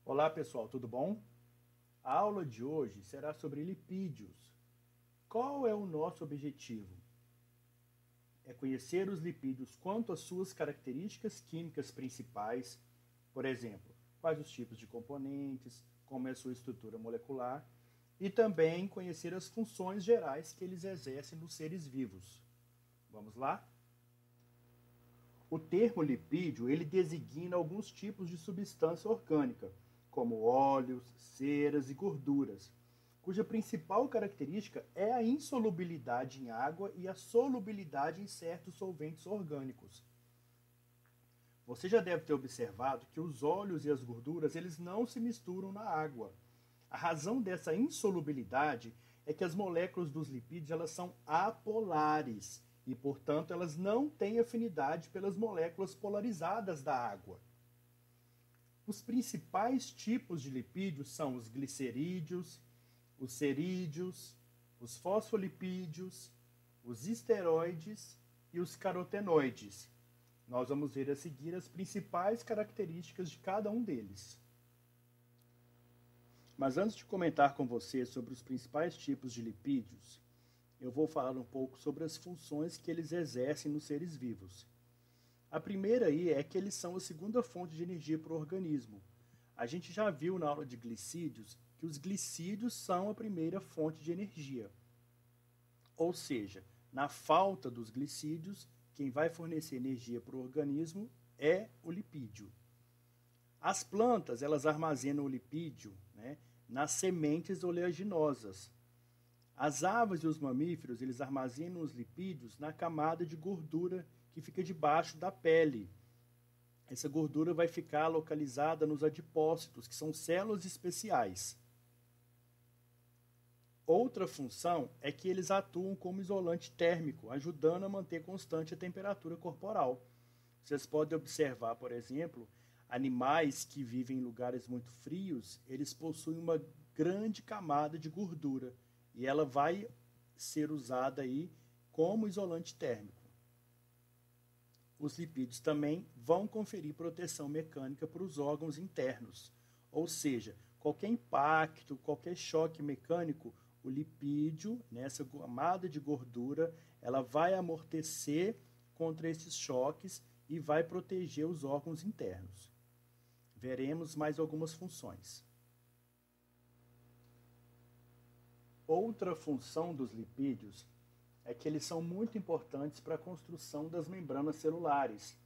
Olá pessoal, tudo bom? A aula de hoje será sobre lipídios. Qual é o nosso objetivo? É conhecer os lipídios quanto às suas características químicas principais, por exemplo, quais os tipos de componentes, como é a sua estrutura molecular, e também conhecer as funções gerais que eles exercem nos seres vivos. Vamos lá? O termo lipídio, ele designa alguns tipos de substância orgânica, como óleos, ceras e gorduras, cuja principal característica é a insolubilidade em água e a solubilidade em certos solventes orgânicos. Você já deve ter observado que os óleos e as gorduras, eles não se misturam na água. A razão dessa insolubilidade é que as moléculas dos lipídios elas são apolares e, portanto, elas não têm afinidade pelas moléculas polarizadas da água. Os principais tipos de lipídios são os glicerídeos, os cerídeos, os fosfolipídios, os esteroides e os carotenoides. Nós vamos ver a seguir as principais características de cada um deles. Mas antes de comentar com você sobre os principais tipos de lipídios, eu vou falar um pouco sobre as funções que eles exercem nos seres vivos. A primeira aí é que eles são a segunda fonte de energia para o organismo. A gente já viu na aula de glicídios que os glicídios são a primeira fonte de energia. Ou seja, na falta dos glicídios, quem vai fornecer energia para o organismo é o lipídio. As plantas, elas armazenam o lipídio, nas sementes oleaginosas. As aves e os mamíferos, eles armazenam os lipídios na camada de gordura que fica debaixo da pele. Essa gordura vai ficar localizada nos adipócitos, que são células especiais. Outra função é que eles atuam como isolante térmico, ajudando a manter constante a temperatura corporal. Vocês podem observar, por exemplo, animais que vivem em lugares muito frios, eles possuem uma grande camada de gordura e ela vai ser usada aí como isolante térmico. Os lipídios também vão conferir proteção mecânica para os órgãos internos, ou seja, qualquer impacto, qualquer choque mecânico, o lipídio, nessa camada de gordura, ela vai amortecer contra esses choques e vai proteger os órgãos internos. Veremos mais algumas funções. Outra função dos lipídios é que eles são muito importantes para a construção das membranas celulares.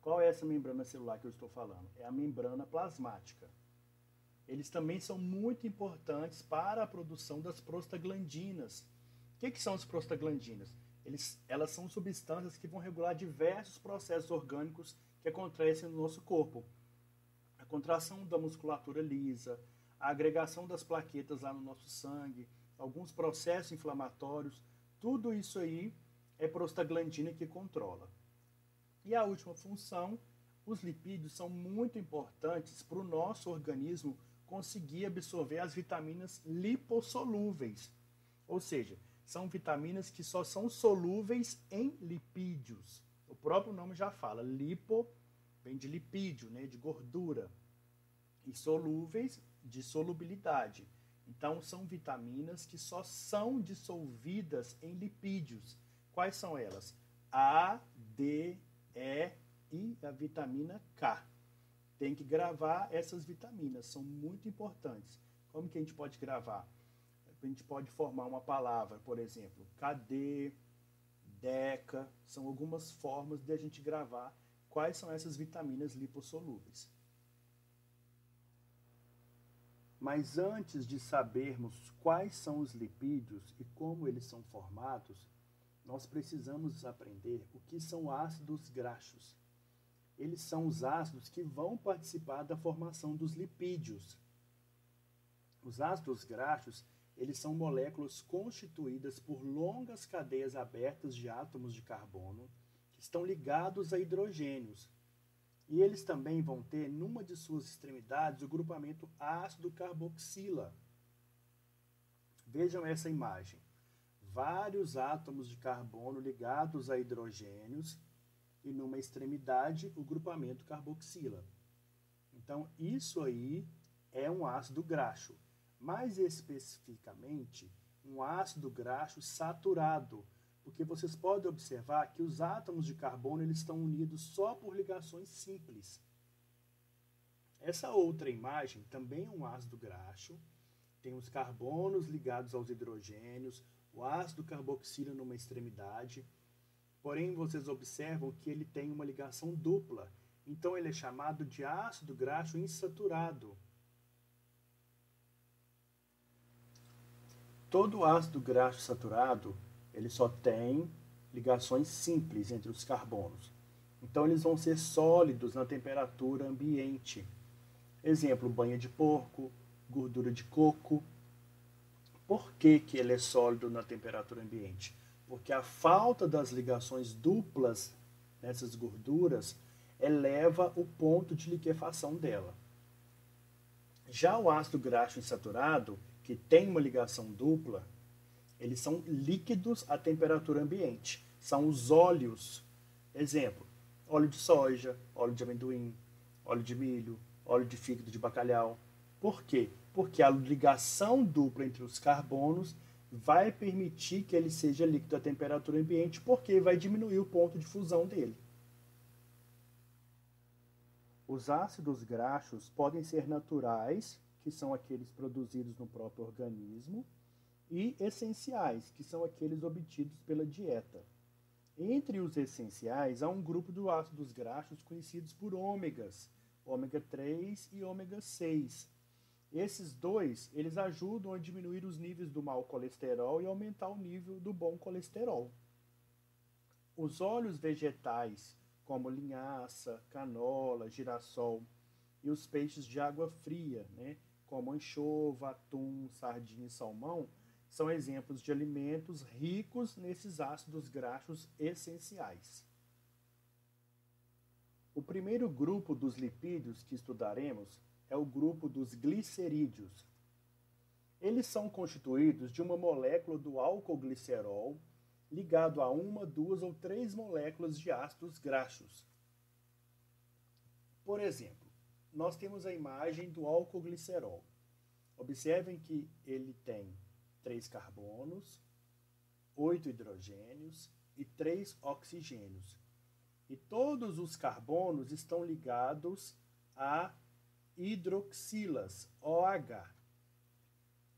Qual é essa membrana celular que eu estou falando? É a membrana plasmática. Eles também são muito importantes para a produção das prostaglandinas. O que são as prostaglandinas? Elas são substâncias que vão regular diversos processos orgânicos que acontecem no nosso corpo. A contração da musculatura lisa, a agregação das plaquetas lá no nosso sangue, alguns processos inflamatórios, tudo isso aí é prostaglandina que controla. E a última função, os lipídios são muito importantes para o nosso organismo conseguir absorver as vitaminas lipossolúveis. Ou seja, são vitaminas que só são solúveis em lipídios. O próprio nome já fala, lipo vem de lipídio, de gordura, e solúveis de solubilidade. Então, são vitaminas que só são dissolvidas em lipídios. Quais são elas? A, D, E e a vitamina K. Tem que gravar essas vitaminas, são muito importantes. Como que a gente pode gravar? A gente pode formar uma palavra, por exemplo, KD, DECA, são algumas formas de a gente gravar quais são essas vitaminas lipossolúveis. Mas antes de sabermos quais são os lipídios e como eles são formados, nós precisamos aprender o que são ácidos graxos. Eles são os ácidos que vão participar da formação dos lipídios. Os ácidos graxos, eles são moléculas constituídas por longas cadeias abertas de átomos de carbono que estão ligados a hidrogênios. E eles também vão ter, numa de suas extremidades, o grupamento ácido carboxila. Vejam essa imagem. Vários átomos de carbono ligados a hidrogênios e numa extremidade o grupamento carboxila. Então, isso aí é um ácido graxo. Mais especificamente, um ácido graxo saturado, porque vocês podem observar que os átomos de carbono eles estão unidos só por ligações simples. Essa outra imagem também é um ácido graxo, tem os carbonos ligados aos hidrogênios, o ácido carboxílio numa extremidade, porém vocês observam que ele tem uma ligação dupla, então ele é chamado de ácido graxo insaturado. Todo ácido graxo saturado, ele só tem ligações simples entre os carbonos. Então eles vão ser sólidos na temperatura ambiente. Exemplo, banha de porco, gordura de coco. Por que que ele é sólido na temperatura ambiente? Porque a falta das ligações duplas nessas gorduras eleva o ponto de liquefação dela. Já o ácido graxo insaturado, que tem uma ligação dupla, eles são líquidos à temperatura ambiente. São os óleos. Exemplo, óleo de soja, óleo de amendoim, óleo de milho, óleo de fígado de bacalhau. Por quê? Porque a ligação dupla entre os carbonos vai permitir que ele seja líquido à temperatura ambiente, porque vai diminuir o ponto de fusão dele. Os ácidos graxos podem ser naturais, que são aqueles produzidos no próprio organismo, e essenciais, que são aqueles obtidos pela dieta. Entre os essenciais, há um grupo de ácidos graxos conhecidos por ômegas, ômega 3 e ômega 6. Esses dois, eles ajudam a diminuir os níveis do mau colesterol e aumentar o nível do bom colesterol. Os óleos vegetais, como linhaça, canola, girassol, e os peixes de água fria, como anchova, atum, sardinha e salmão, são exemplos de alimentos ricos nesses ácidos graxos essenciais. O primeiro grupo dos lipídios que estudaremos é o grupo dos glicerídeos. Eles são constituídos de uma molécula do álcool glicerol ligado a uma, duas ou três moléculas de ácidos graxos. Por exemplo, nós temos a imagem do álcool glicerol. Observem que ele tem 3 carbonos, 8 hidrogênios e 3 oxigênios. E todos os carbonos estão ligados a hidroxilas, OH.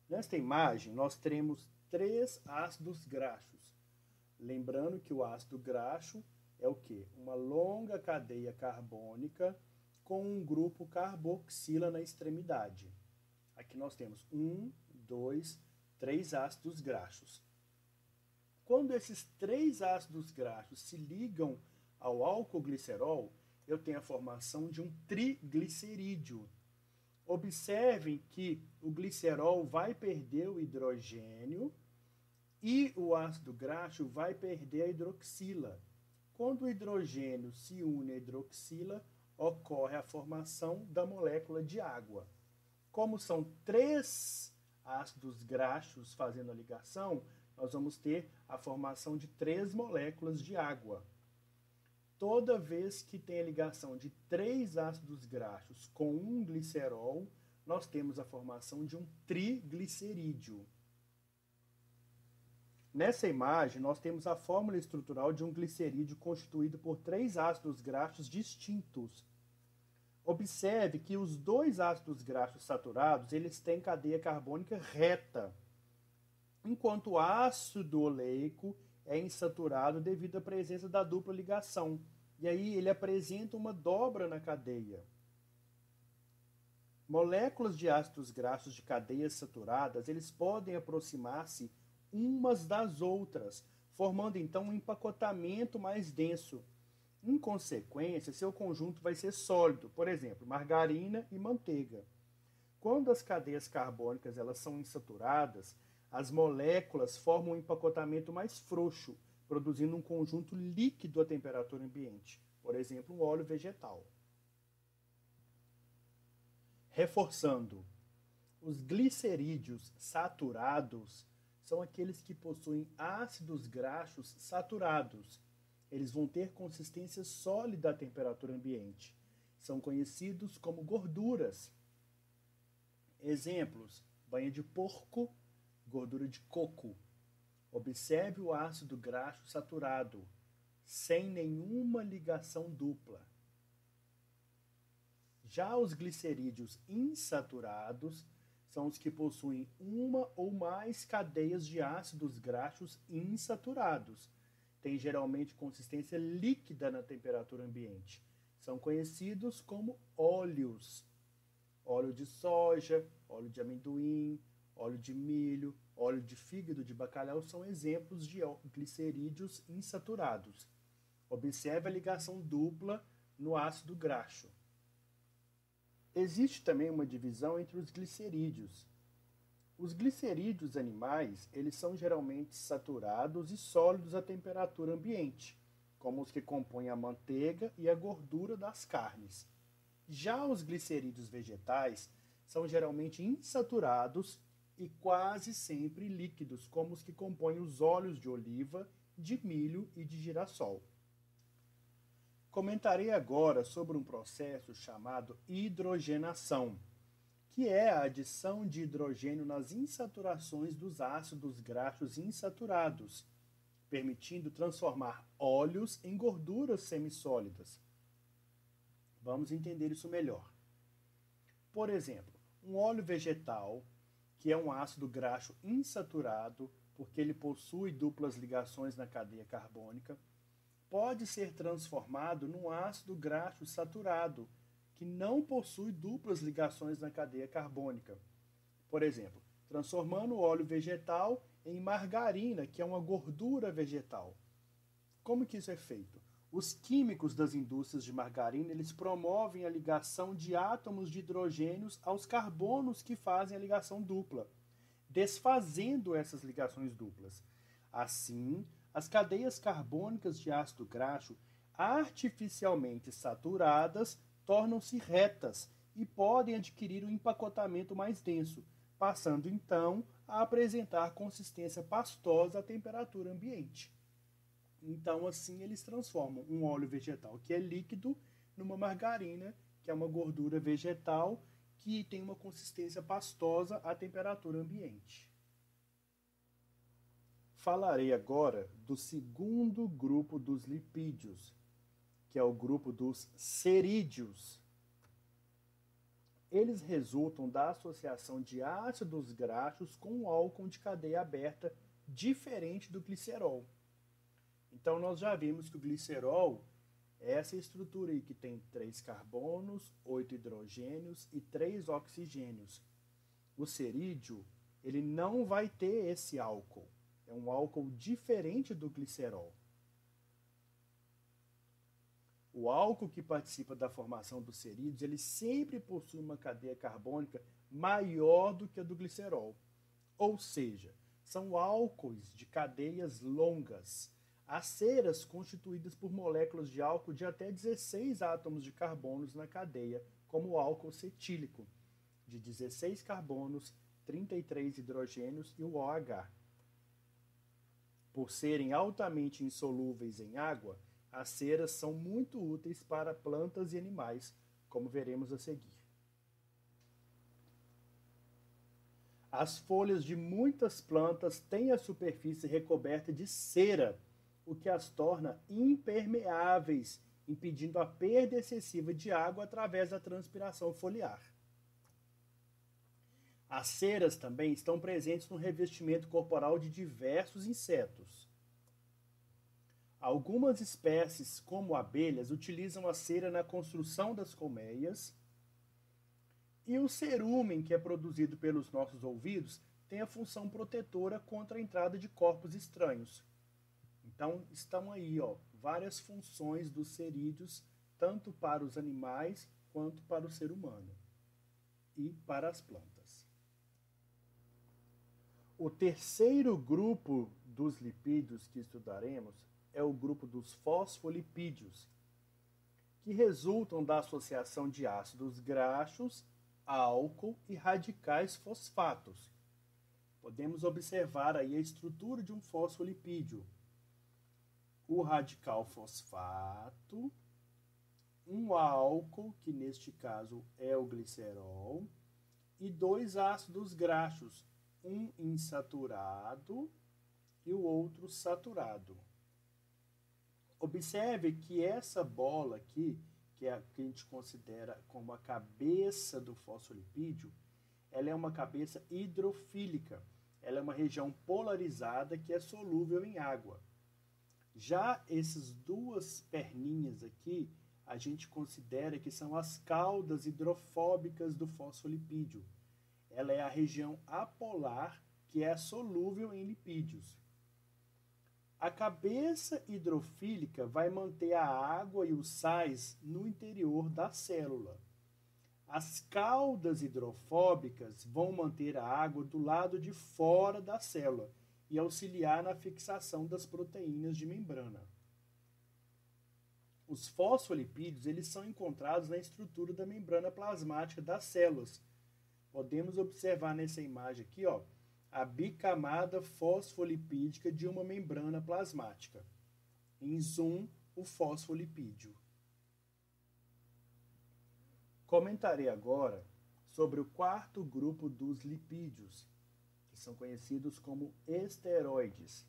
Nesta imagem, nós teremos 3 ácidos graxos. Lembrando que o ácido graxo é o quê? Uma longa cadeia carbônica com um grupo carboxila na extremidade. Aqui nós temos 1, 2, 3 ácidos graxos. Quando esses 3 ácidos graxos se ligam ao álcool glicerol, eu tenho a formação de um triglicerídeo. Observem que o glicerol vai perder o hidrogênio e o ácido graxo vai perder a hidroxila. Quando o hidrogênio se une à hidroxila, ocorre a formação da molécula de água. Como são 3 ácidos graxos fazendo a ligação, nós vamos ter a formação de 3 moléculas de água. Toda vez que tem a ligação de 3 ácidos graxos com um glicerol, nós temos a formação de um triglicerídeo. Nessa imagem, nós temos a fórmula estrutural de um glicerídeo constituído por 3 ácidos graxos distintos. Observe que os 2 ácidos graxos saturados, eles têm cadeia carbônica reta, enquanto o ácido oleico é insaturado devido à presença da dupla ligação. E aí ele apresenta uma dobra na cadeia. Moléculas de ácidos graxos de cadeias saturadas, eles podem aproximar-se umas das outras, formando então um empacotamento mais denso. Em consequência, seu conjunto vai ser sólido, por exemplo, margarina e manteiga. Quando as cadeias carbônicas elas são insaturadas, as moléculas formam um empacotamento mais frouxo, produzindo um conjunto líquido à temperatura ambiente, por exemplo, um óleo vegetal. Reforçando, os glicerídeos saturados são aqueles que possuem ácidos graxos saturados. Eles vão ter consistência sólida à temperatura ambiente. são conhecidos como gorduras. Exemplos: banha de porco, gordura de coco. Observe o ácido graxo saturado, sem nenhuma ligação dupla. Já os glicerídeos insaturados são os que possuem uma ou mais cadeias de ácidos graxos insaturados. Tem geralmente consistência líquida na temperatura ambiente. São conhecidos como óleos. Óleo de soja, óleo de amendoim, óleo de milho, óleo de fígado de bacalhau são exemplos de glicerídeos insaturados. Observe a ligação dupla no ácido graxo. Existe também uma divisão entre os glicerídeos. Os glicerídeos animais, eles são geralmente saturados e sólidos à temperatura ambiente, como os que compõem a manteiga e a gordura das carnes. Já os glicerídeos vegetais são geralmente insaturados e quase sempre líquidos, como os que compõem os óleos de oliva, de milho e de girassol. Comentarei agora sobre um processo chamado hidrogenação, que é a adição de hidrogênio nas insaturações dos ácidos graxos insaturados, permitindo transformar óleos em gorduras semissólidas. Vamos entender isso melhor. Por exemplo, um óleo vegetal, que é um ácido graxo insaturado, porque ele possui duplas ligações na cadeia carbônica, pode ser transformado num ácido graxo saturado, que não possui duplas ligações na cadeia carbônica. Por exemplo, transformando o óleo vegetal em margarina, que é uma gordura vegetal. Como que isso é feito? Os químicos das indústrias de margarina, eles promovem a ligação de átomos de hidrogênios aos carbonos que fazem a ligação dupla, desfazendo essas ligações duplas. Assim, as cadeias carbônicas de ácido graxo artificialmente saturadas tornam-se retas e podem adquirir um empacotamento mais denso, passando então a apresentar consistência pastosa à temperatura ambiente. Então, assim, eles transformam um óleo vegetal que é líquido numa margarina, que é uma gordura vegetal que tem uma consistência pastosa à temperatura ambiente. Falarei agora do segundo grupo dos lipídios, que é o grupo dos cerídeos. Eles resultam da associação de ácidos graxos com álcool de cadeia aberta, diferente do glicerol. Então, nós já vimos que o glicerol é essa estrutura aí que tem 3 carbonos, 8 hidrogênios e 3 oxigênios. O cerídeo, ele não vai ter esse álcool. É um álcool diferente do glicerol. O álcool que participa da formação dos cerídeos, ele sempre possui uma cadeia carbônica maior do que a do glicerol. Ou seja, são álcoois de cadeias longas. As ceras constituídas por moléculas de álcool de até 16 átomos de carbonos na cadeia, como o álcool cetílico, de 16 carbonos, 33 hidrogênios e o OH. Por serem altamente insolúveis em água, as ceras são muito úteis para plantas e animais, como veremos a seguir. As folhas de muitas plantas têm a superfície recoberta de cera, o que as torna impermeáveis, impedindo a perda excessiva de água através da transpiração foliar. As ceras também estão presentes no revestimento corporal de diversos insetos. Algumas espécies, como abelhas, utilizam a cera na construção das colmeias. E o cerúmen, que é produzido pelos nossos ouvidos, tem a função protetora contra a entrada de corpos estranhos. Então, estão aí, várias funções dos cerídeos, tanto para os animais quanto para o ser humano e para as plantas. O terceiro grupo dos lipídios que estudaremos é o grupo dos fosfolipídios, que resultam da associação de ácidos graxos, álcool e radicais fosfatos. Podemos observar aí a estrutura de um fosfolipídio. O radical fosfato, um álcool, que neste caso é o glicerol, e dois ácidos graxos, um insaturado e o outro saturado. Observe que essa bola aqui, que é a que a gente considera como a cabeça do fosfolipídio, ela é uma cabeça hidrofílica. Ela é uma região polarizada que é solúvel em água. Já essas duas perninhas aqui, a gente considera que são as caudas hidrofóbicas do fosfolipídio. Ela é a região apolar, que é solúvel em lipídios. A cabeça hidrofílica vai manter a água e os sais no interior da célula. As caudas hidrofóbicas vão manter a água do lado de fora da célula e auxiliar na fixação das proteínas de membrana. Os fosfolipídios eles são encontrados na estrutura da membrana plasmática das células. Podemos observar nessa imagem aqui, ó, a bicamada fosfolipídica de uma membrana plasmática. Em zoom, o fosfolipídio. Comentarei agora sobre o quarto grupo dos lipídios, que são conhecidos como esteroides.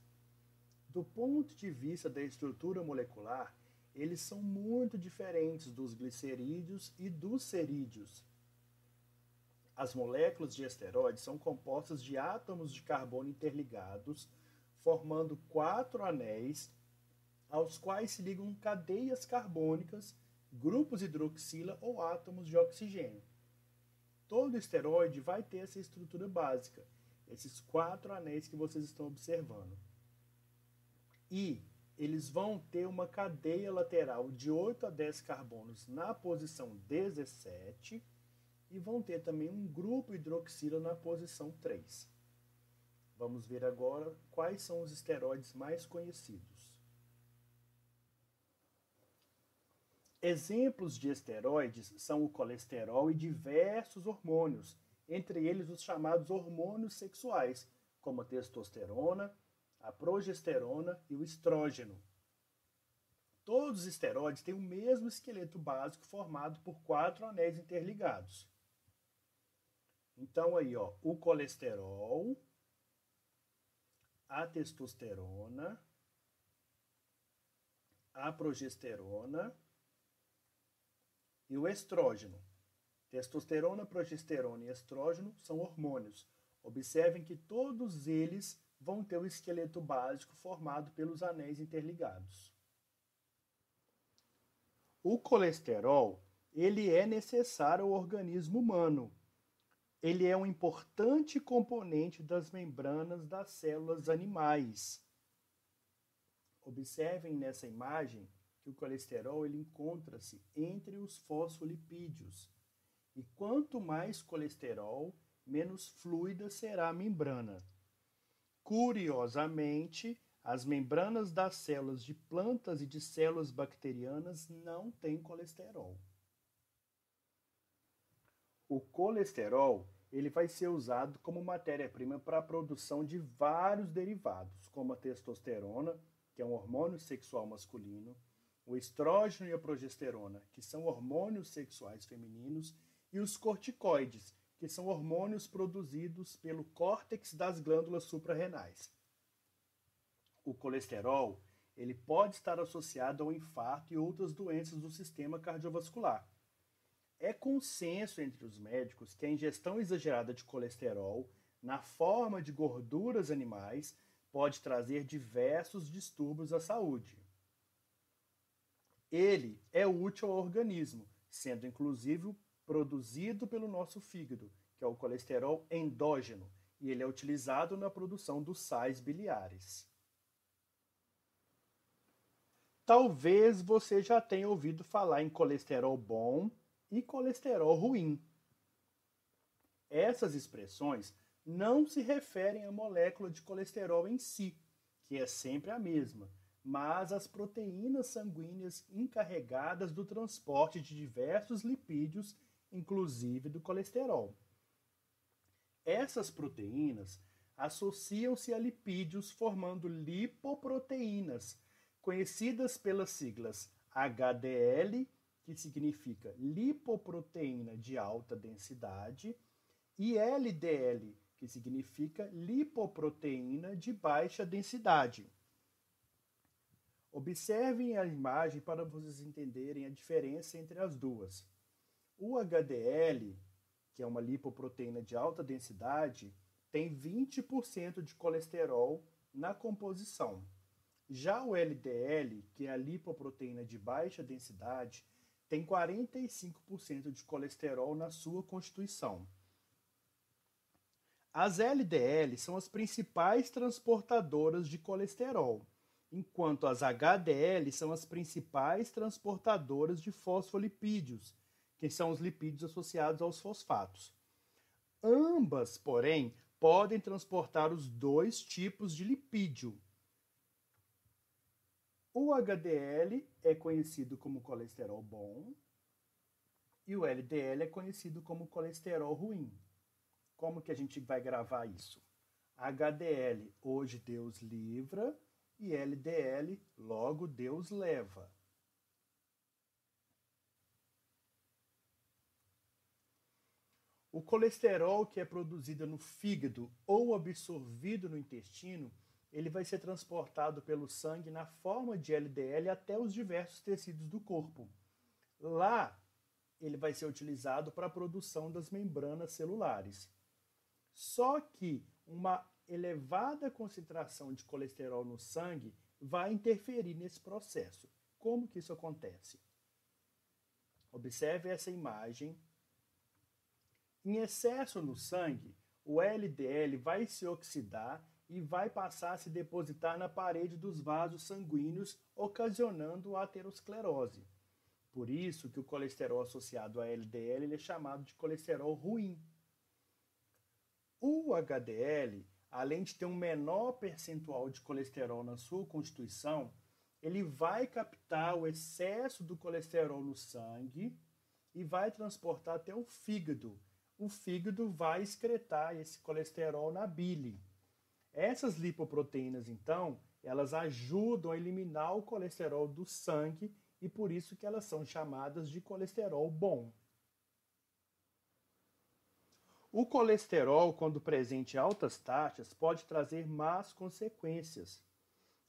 Do ponto de vista da estrutura molecular, eles são muito diferentes dos glicerídeos e dos cerídeos. As moléculas de esteroides são compostas de átomos de carbono interligados, formando 4 anéis, aos quais se ligam cadeias carbônicas, grupos hidroxila ou átomos de oxigênio. Todo esteroide vai ter essa estrutura básica, esses 4 anéis que vocês estão observando. E eles vão ter uma cadeia lateral de 8 a 10 carbonos na posição 17 e vão ter também um grupo hidroxila na posição 3. Vamos ver agora quais são os esteroides mais conhecidos. Exemplos de esteroides são o colesterol e diversos hormônios, entre eles os chamados hormônios sexuais, como a testosterona, a progesterona e o estrógeno. Todos os esteroides têm o mesmo esqueleto básico formado por 4 anéis interligados. Então aí, ó, o colesterol, a testosterona, a progesterona e o estrógeno. Testosterona, progesterona e estrógeno são hormônios. Observem que todos eles vão ter o esqueleto básico formado pelos anéis interligados. O colesterol, ele é necessário ao organismo humano. Ele é um importante componente das membranas das células animais. Observem nessa imagem que o colesterol ele encontra-se entre os fosfolipídios. E quanto mais colesterol, menos fluida será a membrana. Curiosamente, as membranas das células de plantas e de células bacterianas não têm colesterol. O colesterol ele vai ser usado como matéria-prima para a produção de vários derivados, como a testosterona, que é um hormônio sexual masculino, o estrógeno e a progesterona, que são hormônios sexuais femininos, e os corticoides, que são hormônios produzidos pelo córtex das glândulas suprarrenais. O colesterol ele pode estar associado ao infarto e outras doenças do sistema cardiovascular. É consenso entre os médicos que a ingestão exagerada de colesterol na forma de gorduras animais pode trazer diversos distúrbios à saúde. Ele é útil ao organismo, sendo inclusive produzido pelo nosso fígado, que é o colesterol endógeno, e ele é utilizado na produção dos sais biliares. Talvez você já tenha ouvido falar em colesterol bom e colesterol ruim. Essas expressões não se referem à molécula de colesterol em si, que é sempre a mesma, mas às proteínas sanguíneas encarregadas do transporte de diversos lipídios, inclusive do colesterol. Essas proteínas associam-se a lipídios formando lipoproteínas, conhecidas pelas siglas HDL, que significa lipoproteína de alta densidade, e LDL, que significa lipoproteína de baixa densidade. Observem a imagem para vocês entenderem a diferença entre as duas. O HDL, que é uma lipoproteína de alta densidade, tem 20% de colesterol na composição. Já o LDL, que é a lipoproteína de baixa densidade, tem 45% de colesterol na sua constituição. As LDL são as principais transportadoras de colesterol, enquanto as HDL são as principais transportadoras de fosfolipídios, que são os lipídios associados aos fosfatos. Ambas, porém, podem transportar os dois tipos de lipídio. O HDL é conhecido como colesterol bom e o LDL é conhecido como colesterol ruim. Como que a gente vai gravar isso? HDL, hoje Deus livra, e LDL, logo Deus leva. O colesterol que é produzido no fígado ou absorvido no intestino, ele vai ser transportado pelo sangue na forma de LDL até os diversos tecidos do corpo. Lá, ele vai ser utilizado para a produção das membranas celulares. Só que uma elevada concentração de colesterol no sangue vai interferir nesse processo. Como que isso acontece? Observe essa imagem. Em excesso no sangue, o LDL vai se oxidar e vai passar a se depositar na parede dos vasos sanguíneos, ocasionando aterosclerose. Por isso que o colesterol associado a LDL ele é chamado de colesterol ruim. O HDL, além de ter um menor percentual de colesterol na sua constituição, ele vai captar o excesso do colesterol no sangue e vai transportar até o fígado. O fígado vai excretar esse colesterol na bile. Essas lipoproteínas, então, elas ajudam a eliminar o colesterol do sangue e por isso que elas são chamadas de colesterol bom. O colesterol, quando presente em altas taxas, pode trazer más consequências.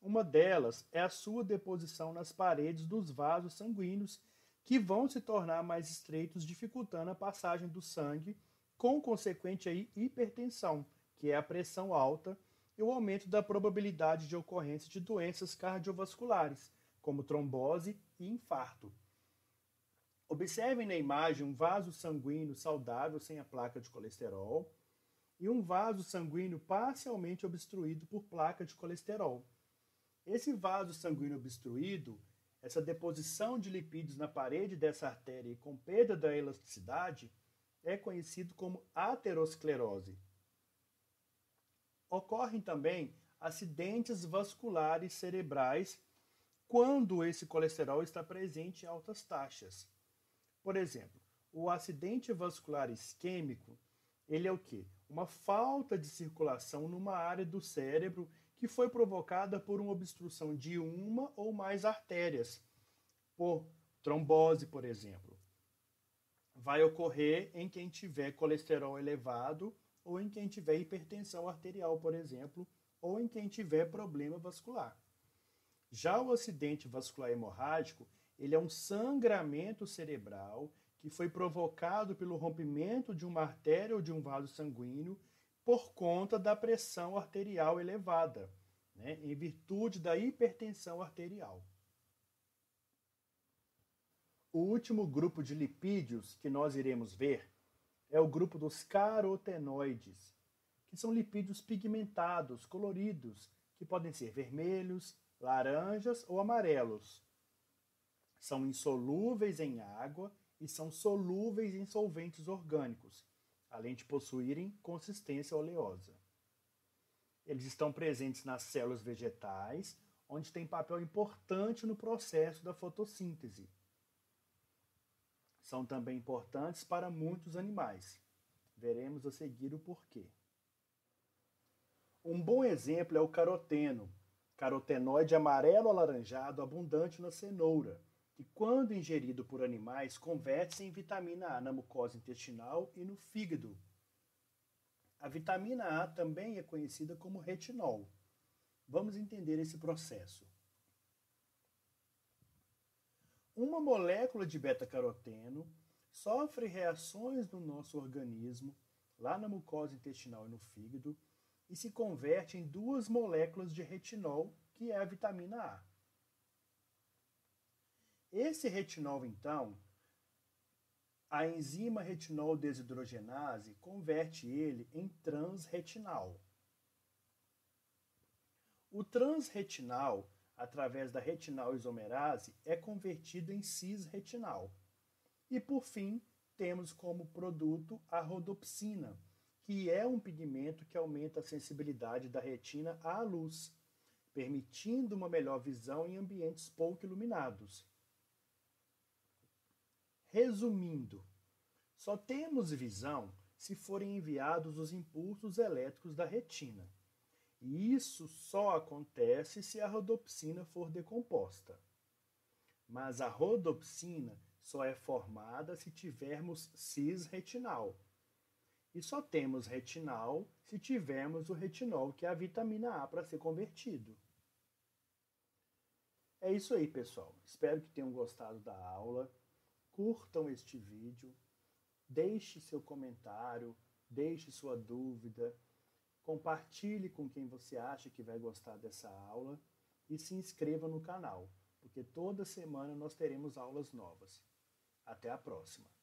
Uma delas é a sua deposição nas paredes dos vasos sanguíneos, que vão se tornar mais estreitos, dificultando a passagem do sangue, com consequente aí, hipertensão, que é a pressão alta, e o aumento da probabilidade de ocorrência de doenças cardiovasculares, como trombose e infarto. Observem na imagem um vaso sanguíneo saudável sem a placa de colesterol e um vaso sanguíneo parcialmente obstruído por placa de colesterol. Esse vaso sanguíneo obstruído, essa deposição de lipídios na parede dessa artéria e com perda da elasticidade, é conhecido como aterosclerose. Ocorrem também acidentes vasculares cerebrais quando esse colesterol está presente em altas taxas. Por exemplo, o acidente vascular isquêmico, ele é o quê? Uma falta de circulação numa área do cérebro que foi provocada por uma obstrução de uma ou mais artérias, por trombose, por exemplo. Vai ocorrer em quem tiver colesterol elevado ou em quem tiver hipertensão arterial, por exemplo, ou em quem tiver problema vascular. Já o acidente vascular hemorrágico, ele é um sangramento cerebral que foi provocado pelo rompimento de uma artéria ou de um vaso sanguíneo por conta da pressão arterial elevada, em virtude da hipertensão arterial. O último grupo de lipídios que nós iremos ver é o grupo dos carotenoides, que são lipídios pigmentados, coloridos, que podem ser vermelhos, laranjas ou amarelos. São insolúveis em água e são solúveis em solventes orgânicos, além de possuírem consistência oleosa. Eles estão presentes nas células vegetais, onde têm papel importante no processo da fotossíntese. São também importantes para muitos animais. Veremos a seguir o porquê. Um bom exemplo é o caroteno, carotenoide amarelo alaranjado abundante na cenoura, e quando ingerido por animais, converte-se em vitamina A na mucosa intestinal e no fígado. A vitamina A também é conhecida como retinol. Vamos entender esse processo. Uma molécula de beta-caroteno sofre reações no nosso organismo, lá na mucosa intestinal e no fígado, e se converte em duas moléculas de retinol, que é a vitamina A. Esse retinol, então, a enzima retinol desidrogenase converte ele em transretinal. O transretinal, através da retinal isomerase, é convertido em cisretinal. E, por fim, temos como produto a rodopsina, que é um pigmento que aumenta a sensibilidade da retina à luz, permitindo uma melhor visão em ambientes pouco iluminados. Resumindo, só temos visão se forem enviados os impulsos elétricos da retina. E isso só acontece se a rodopsina for decomposta. Mas a rodopsina só é formada se tivermos cisretinal. E só temos retinal se tivermos o retinol, que é a vitamina A, para ser convertido. É isso aí, pessoal. Espero que tenham gostado da aula. Curtam este vídeo. Deixe seu comentário, deixe sua dúvida. Compartilhe com quem você acha que vai gostar dessa aula e se inscreva no canal, porque toda semana nós teremos aulas novas. Até a próxima!